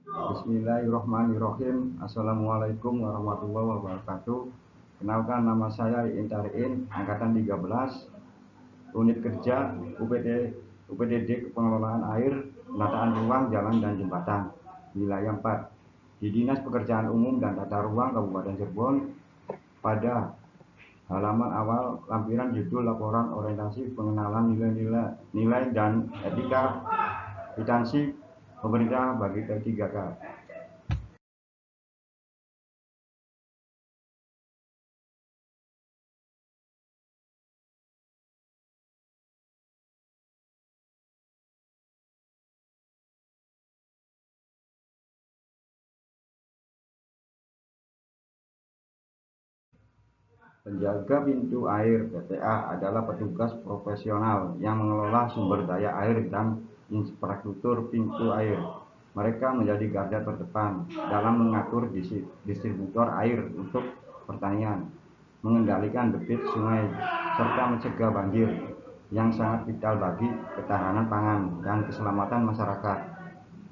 Bismillahirrahmanirrahim. Assalamualaikum warahmatullahi wabarakatuh. Kenalkan, nama saya Intariin, angkatan 13, unit kerja UPDD Pengelolaan Air, Penataan Ruang, Jalan dan Jembatan, wilayah 4, di Dinas Pekerjaan Umum dan Tata Ruang Kabupaten Cirebon. Pada halaman awal lampiran judul laporan orientasi pengenalan nilai dan etika instansi pemerintah bagi P3K. Penjaga pintu air (PTA) adalah petugas profesional yang mengelola sumber daya air dan infrastruktur pintu air. Mereka menjadi garda terdepan dalam mengatur distributor air untuk pertanian, mengendalikan debit sungai, serta mencegah banjir yang sangat vital bagi ketahanan pangan dan keselamatan masyarakat.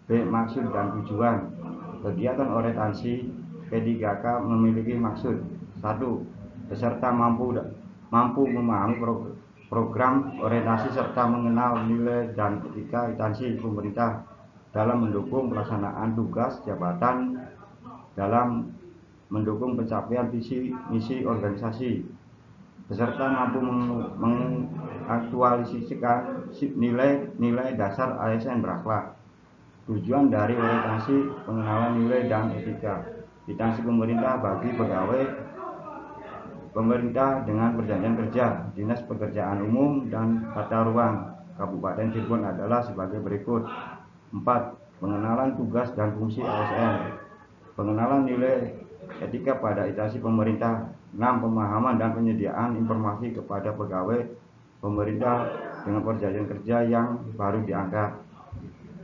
B. Maksud dan tujuan. Kegiatan orientasi P3K memiliki maksud: 1. Peserta mampu memahami program orientasi serta mengenal nilai dan etika instansi pemerintah dalam mendukung pelaksanaan tugas jabatan dalam mendukung pencapaian visi misi organisasi. Peserta mampu mengaktualisasikan nilai-nilai dasar ASN berakhlak. Tujuan dari orientasi pengenalan nilai dan etika instansi pemerintah bagi pegawai pemerintah dengan perjanjian kerja Dinas Pekerjaan Umum dan Tata Ruang Kabupaten Cirebon adalah sebagai berikut. 4. Pengenalan tugas dan fungsi ASN. Pengenalan nilai etika pada instansi pemerintah. 6. Pemahaman dan penyediaan informasi kepada pegawai pemerintah dengan perjanjian kerja yang baru diangkat.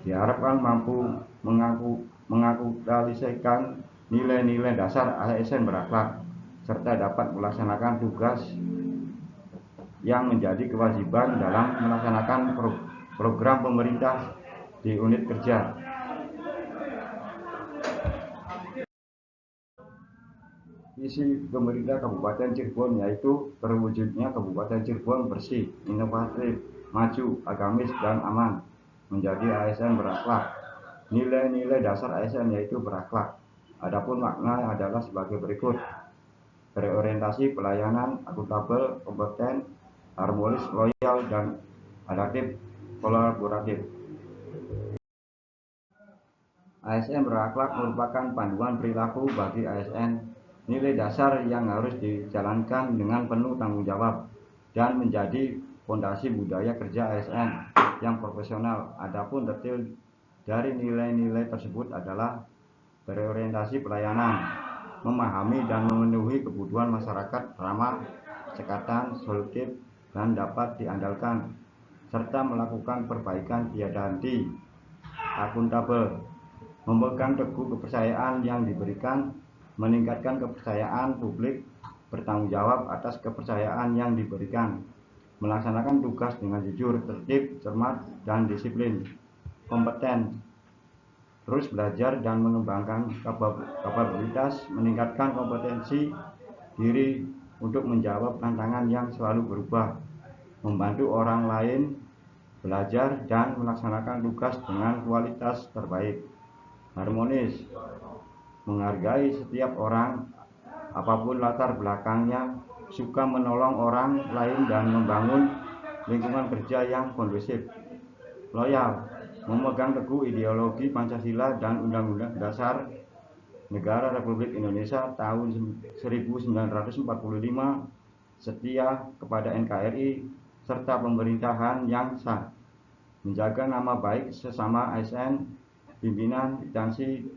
Diharapkan mampu mengaktualisasikan nilai-nilai dasar ASN berakhlak serta dapat melaksanakan tugas yang menjadi kewajiban dalam melaksanakan program pemerintah di unit kerja. Visi pemerintah Kabupaten Cirebon yaitu terwujudnya Kabupaten Cirebon bersih, inovatif, maju, agamis, dan aman, menjadi ASN berakhlak. Nilai-nilai dasar ASN yaitu berakhlak. Adapun makna adalah sebagai berikut: berorientasi pelayanan, akuntabel, kompeten, harmonis, loyal, dan adaptif, kolaboratif. ASN berakhlak merupakan panduan perilaku bagi ASN, nilai dasar yang harus dijalankan dengan penuh tanggung jawab dan menjadi fondasi budaya kerja ASN yang profesional. Adapun detail dari nilai-nilai tersebut adalah berorientasi pelayanan, memahami dan memenuhi kebutuhan masyarakat ramah, cekatan, solutif, dan dapat diandalkan, serta melakukan perbaikan tiada henti. Akuntabel, memegang teguh kepercayaan yang diberikan, meningkatkan kepercayaan publik, bertanggung jawab atas kepercayaan yang diberikan, melaksanakan tugas dengan jujur, tertib, cermat, dan disiplin. Kompeten, terus belajar dan mengembangkan kapabilitas, meningkatkan kompetensi diri untuk menjawab tantangan yang selalu berubah, membantu orang lain belajar dan melaksanakan tugas dengan kualitas terbaik. Harmonis, menghargai setiap orang apapun latar belakangnya, suka menolong orang lain dan membangun lingkungan kerja yang kondusif. Loyal, memegang teguh ideologi Pancasila dan Undang-Undang Dasar Negara Republik Indonesia tahun 1945, setia kepada NKRI serta pemerintahan yang sah, menjaga nama baik sesama ASN, pimpinan instansi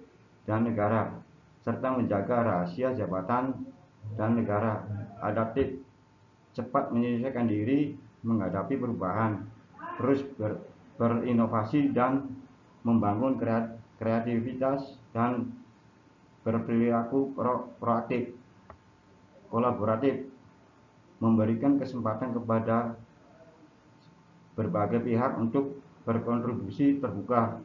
dan negara, serta menjaga rahasia jabatan dan negara. Adaptif, cepat menyesuaikan diri menghadapi perubahan, terus berinovasi dan membangun kreativitas dan berperilaku proaktif. Kolaboratif, memberikan kesempatan kepada berbagai pihak untuk berkontribusi terbuka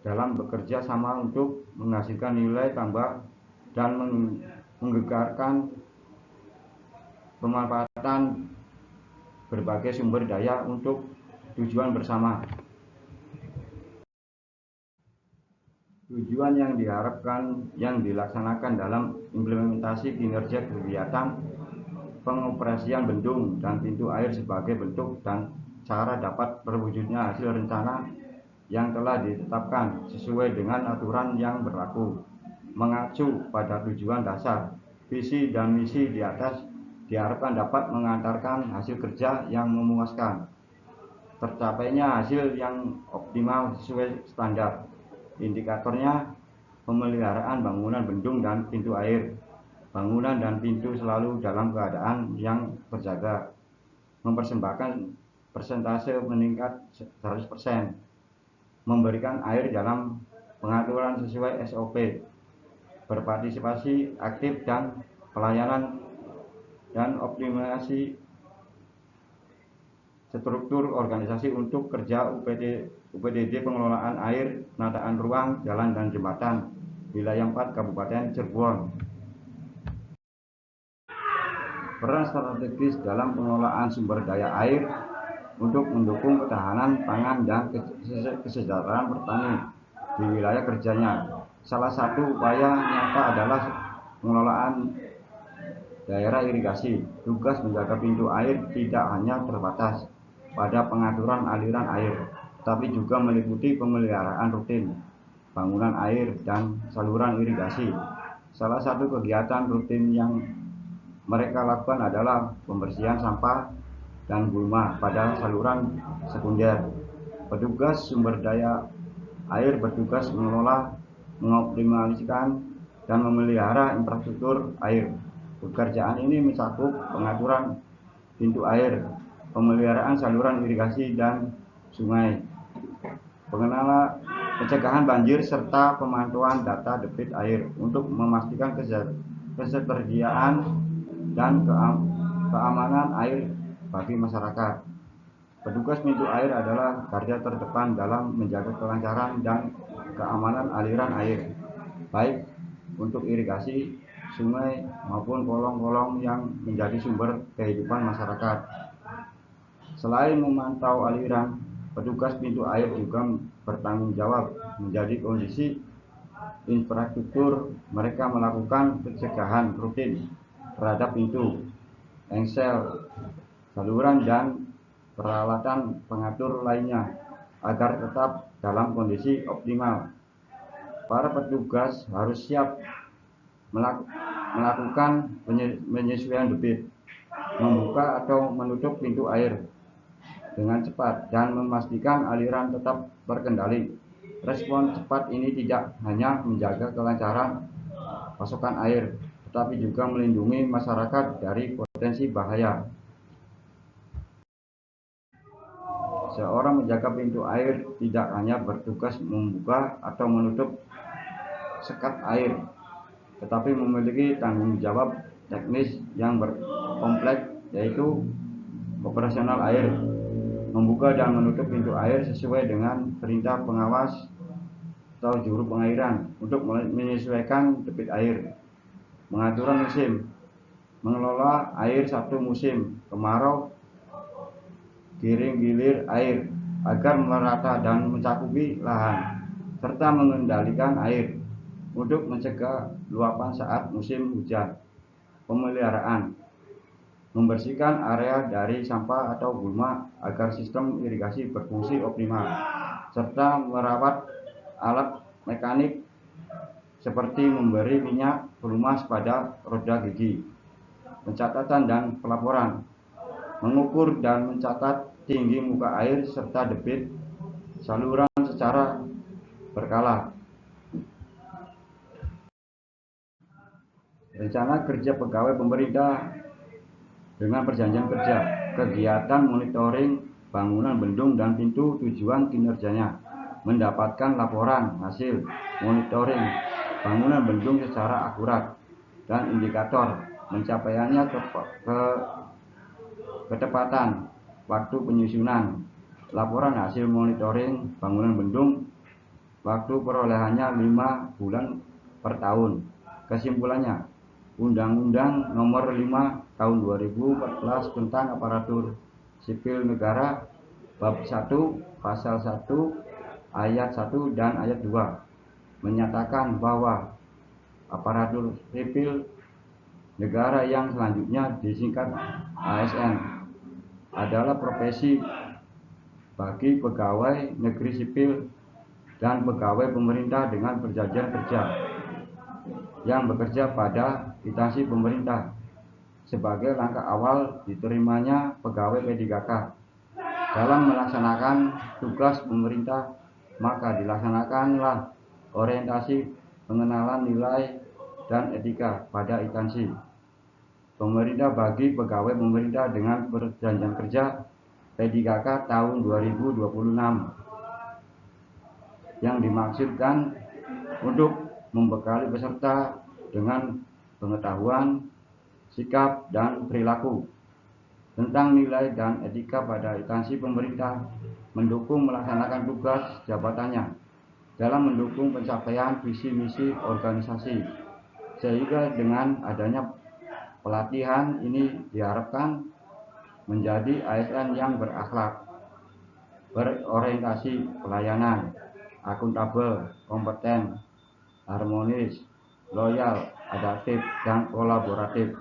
dalam bekerja sama untuk menghasilkan nilai tambah dan menggegarkan pemanfaatan berbagai sumber daya untuk tujuan bersama. Tujuan yang diharapkan yang dilaksanakan dalam implementasi kinerja kegiatan pengoperasian bendung dan pintu air sebagai bentuk dan cara dapat terwujudnya hasil rencana yang telah ditetapkan sesuai dengan aturan yang berlaku. Mengacu pada tujuan dasar, visi dan misi di atas diharapkan dapat mengantarkan hasil kerja yang memuaskan, tercapainya hasil yang optimal sesuai standar. Indikatornya pemeliharaan bangunan bendung dan pintu air. Bangunan dan pintu selalu dalam keadaan yang terjaga. Mempersembahkan persentase meningkat 100%. Memberikan air dalam pengaturan sesuai SOP. Berpartisipasi aktif dan pelayanan dan optimalisasi struktur organisasi untuk kerja UPDD pengelolaan air, penataan ruang, jalan dan jembatan, wilayah 4 Kabupaten Cirebon. Peran strategis dalam pengelolaan sumber daya air untuk mendukung ketahanan pangan dan kesejahteraan petani di wilayah kerjanya. Salah satu upaya nyata adalah pengelolaan daerah irigasi. Tugas menjaga pintu air tidak hanya terbatas pada pengaturan aliran air, tapi juga meliputi pemeliharaan rutin bangunan air dan saluran irigasi. Salah satu kegiatan rutin yang mereka lakukan adalah pembersihan sampah dan gulma pada saluran sekunder. Petugas sumber daya air bertugas mengelola, mengoptimalkan, dan memelihara infrastruktur air. Pekerjaan ini mencakup pengaturan pintu air, pemeliharaan saluran irigasi dan sungai, pencegahan banjir, serta pemantauan data debit air untuk memastikan ketersediaan dan keamanan air bagi masyarakat. Petugas pintu air adalah garda terdepan dalam menjaga kelancaran dan keamanan aliran air, baik untuk irigasi, sungai maupun kolong-kolong yang menjadi sumber kehidupan masyarakat. Selain memantau aliran, petugas pintu air juga bertanggung jawab menjadi kondisi infrastruktur. Mereka melakukan pencegahan rutin terhadap pintu, engsel, saluran, dan peralatan pengatur lainnya agar tetap dalam kondisi optimal. Para petugas harus siap melakukan penyesuaian debit, membuka atau menutup pintu air dengan cepat, dan memastikan aliran tetap terkendali. Respon cepat ini tidak hanya menjaga kelancaran pasokan air, tetapi juga melindungi masyarakat dari potensi bahaya. Seorang menjaga pintu air tidak hanya bertugas membuka atau menutup sekat air, tetapi memiliki tanggung jawab teknis yang berkompleks, yaitu operasional air, membuka dan menutup pintu air sesuai dengan perintah pengawas atau juru pengairan untuk menyesuaikan debit air, pengaturan musim, mengelola air satu musim, kemarau, giring gilir air agar merata dan mencakupi lahan, serta mengendalikan air untuk mencegah luapan saat musim hujan. Pemeliharaan, membersihkan area dari sampah atau gulma agar sistem irigasi berfungsi optimal, serta merawat alat mekanik seperti memberi minyak pelumas pada roda gigi. Pencatatan dan pelaporan, mengukur dan mencatat tinggi muka air serta debit saluran secara berkala. Rencana kerja pegawai pemerintah dengan perjanjian kerja, kegiatan monitoring bangunan bendung dan pintu, tujuan kinerjanya mendapatkan laporan hasil monitoring bangunan bendung secara akurat dan indikator pencapaiannya ketepatan waktu penyusunan. Laporan hasil monitoring bangunan bendung Waktu perolehannya 5 bulan per tahun. Kesimpulannya, Undang-Undang Nomor 5 Tahun 2014 tentang Aparatur Sipil Negara Bab 1 Pasal 1 Ayat 1 dan Ayat 2 menyatakan bahwa aparatur sipil negara yang selanjutnya disingkat ASN adalah profesi bagi pegawai negeri sipil dan pegawai pemerintah dengan perjanjian kerja yang bekerja pada instansi pemerintah sebagai langkah awal diterimanya pegawai P3K dalam melaksanakan tugas pemerintah. Maka dilaksanakanlah orientasi pengenalan nilai dan etika pada instansi pemerintah bagi pegawai pemerintah dengan perjanjian kerja P3K tahun 2026 yang dimaksudkan untuk membekali peserta dengan pengetahuan, sikap, dan perilaku tentang nilai dan etika pada instansi pemerintah, mendukung melaksanakan tugas jabatannya dalam mendukung pencapaian visi misi organisasi, sehingga dengan adanya pelatihan ini diharapkan menjadi ASN yang berakhlak, berorientasi pelayanan, akuntabel, kompeten, harmonis, loyal, adaptif, dan kolaboratif.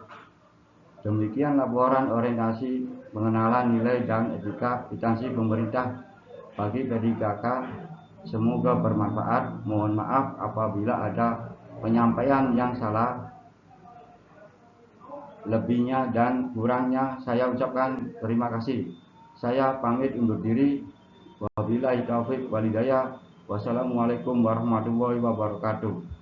Demikian laporan orientasi pengenalan nilai dan etika instansi pemerintah bagi P3K. Semoga bermanfaat. Mohon maaf apabila ada penyampaian yang salah. Lebihnya dan kurangnya saya ucapkan terima kasih. Saya pamit undur diri. Wabillahi taufiq walhidayah. Wassalamualaikum warahmatullahi wabarakatuh.